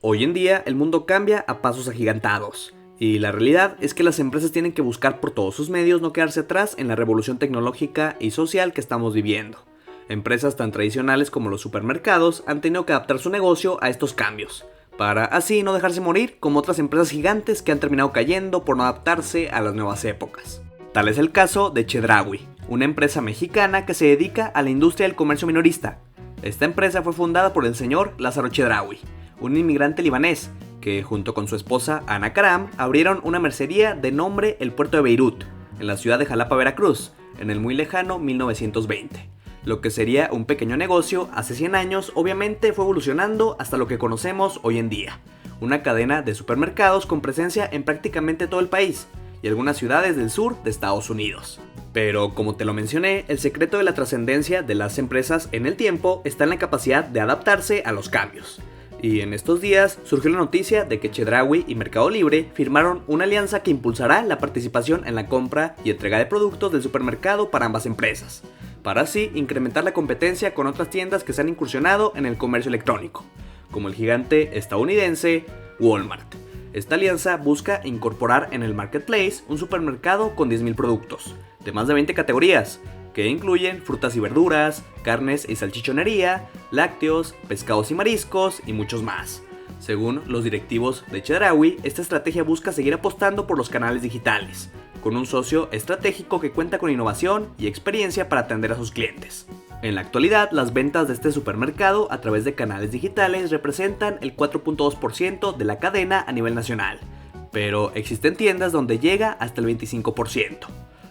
Hoy en día el mundo cambia a pasos agigantados, y la realidad es que las empresas tienen que buscar por todos sus medios no quedarse atrás en la revolución tecnológica y social que estamos viviendo. Empresas tan tradicionales como los supermercados han tenido que adaptar su negocio a estos cambios, para así no dejarse morir como otras empresas gigantes que han terminado cayendo por no adaptarse a las nuevas épocas. Tal es el caso de Chedraui, una empresa mexicana que se dedica a la industria del comercio minorista. Esta empresa fue fundada por el señor Lázaro Chedraui, un inmigrante libanés, que junto con su esposa Ana Karam abrieron una mercería de nombre El Puerto de Beirut, en la ciudad de Jalapa, Veracruz, en el muy lejano 1920. Lo que sería un pequeño negocio hace 100 años obviamente fue evolucionando hasta lo que conocemos hoy en día, una cadena de supermercados con presencia en prácticamente todo el país y algunas ciudades del sur de Estados Unidos. Pero como te lo mencioné, el secreto de la trascendencia de las empresas en el tiempo está en la capacidad de adaptarse a los cambios. Y en estos días surgió la noticia de que Chedraui y Mercado Libre firmaron una alianza que impulsará la participación en la compra y entrega de productos del supermercado para ambas empresas, para así incrementar la competencia con otras tiendas que se han incursionado en el comercio electrónico, como el gigante estadounidense Walmart. Esta alianza busca incorporar en el marketplace un supermercado con 10,000 productos, de más de 20 categorías, que incluyen frutas y verduras, carnes y salchichonería, lácteos, pescados y mariscos y muchos más. Según los directivos de Chedraui, esta estrategia busca seguir apostando por los canales digitales, con un socio estratégico que cuenta con innovación y experiencia para atender a sus clientes. En la actualidad, las ventas de este supermercado a través de canales digitales representan el 4.2% de la cadena a nivel nacional, pero existen tiendas donde llega hasta el 25%.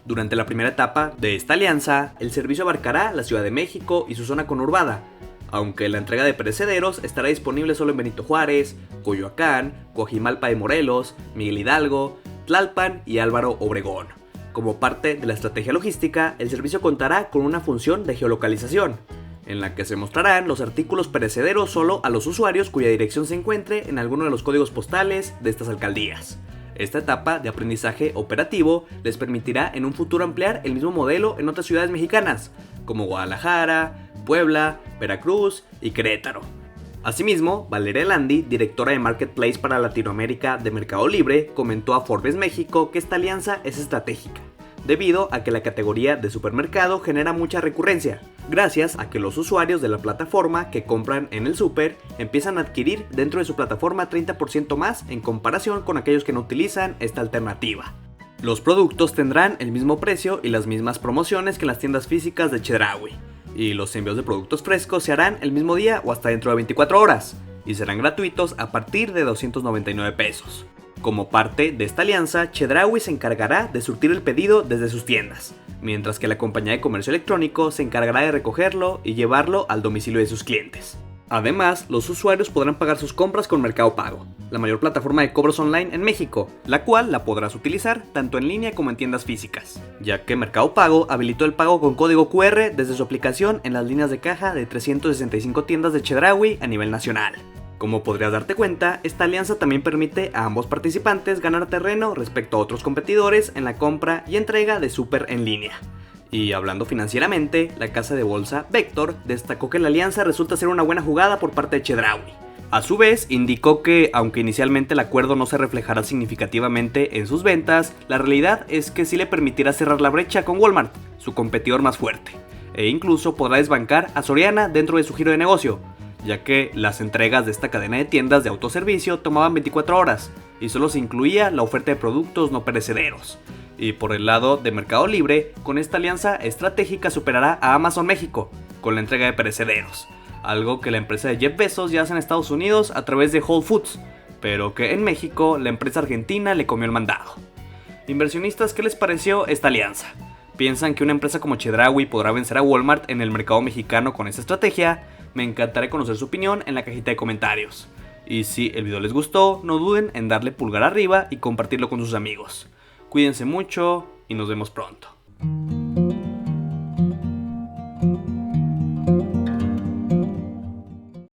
Durante la primera etapa de esta alianza, el servicio abarcará la Ciudad de México y su zona conurbada, aunque la entrega de perecederos estará disponible solo en Benito Juárez, Coyoacán, Coajimalpa de Morelos, Miguel Hidalgo, Tlalpan y Álvaro Obregón. Como parte de la estrategia logística, el servicio contará con una función de geolocalización, en la que se mostrarán los artículos perecederos solo a los usuarios cuya dirección se encuentre en alguno de los códigos postales de estas alcaldías. Esta etapa de aprendizaje operativo les permitirá en un futuro ampliar el mismo modelo en otras ciudades mexicanas, como Guadalajara, Puebla, Veracruz y Querétaro. Asimismo, Valeria Landi, directora de Marketplace para Latinoamérica de Mercado Libre, comentó a Forbes México que esta alianza es estratégica, debido a que la categoría de supermercado genera mucha recurrencia, gracias a que los usuarios de la plataforma que compran en el súper empiezan a adquirir dentro de su plataforma 30% más en comparación con aquellos que no utilizan esta alternativa. Los productos tendrán el mismo precio y las mismas promociones que en las tiendas físicas de Chedraui, y los envíos de productos frescos se harán el mismo día o hasta dentro de 24 horas, y serán gratuitos a partir de 299 pesos. Como parte de esta alianza, Chedraui se encargará de surtir el pedido desde sus tiendas, mientras que la compañía de comercio electrónico se encargará de recogerlo y llevarlo al domicilio de sus clientes. Además, los usuarios podrán pagar sus compras con Mercado Pago, la mayor plataforma de cobros online en México, la cual la podrás utilizar tanto en línea como en tiendas físicas, ya que Mercado Pago habilitó el pago con código QR desde su aplicación en las líneas de caja de 365 tiendas de Chedraui a nivel nacional. Como podrías darte cuenta, esta alianza también permite a ambos participantes ganar terreno respecto a otros competidores en la compra y entrega de súper en línea. Y hablando financieramente, la casa de bolsa Vector destacó que la alianza resulta ser una buena jugada por parte de Chedraui. A su vez, indicó que, aunque inicialmente el acuerdo no se reflejará significativamente en sus ventas, la realidad es que sí le permitirá cerrar la brecha con Walmart, su competidor más fuerte, e incluso podrá desbancar a Soriana dentro de su giro de negocio, ya que las entregas de esta cadena de tiendas de autoservicio tomaban 24 horas y solo se incluía la oferta de productos no perecederos. Y por el lado de Mercado Libre, con esta alianza estratégica superará a Amazon México con la entrega de perecederos, algo que la empresa de Jeff Bezos ya hace en Estados Unidos a través de Whole Foods, pero que en México la empresa argentina le comió el mandado. Inversionistas, ¿qué les pareció esta alianza? ¿Piensan que una empresa como Chedraui podrá vencer a Walmart en el mercado mexicano con esta estrategia? Me encantaría conocer su opinión en la cajita de comentarios. Y si el video les gustó, no duden en darle pulgar arriba y compartirlo con sus amigos. Cuídense mucho y nos vemos pronto.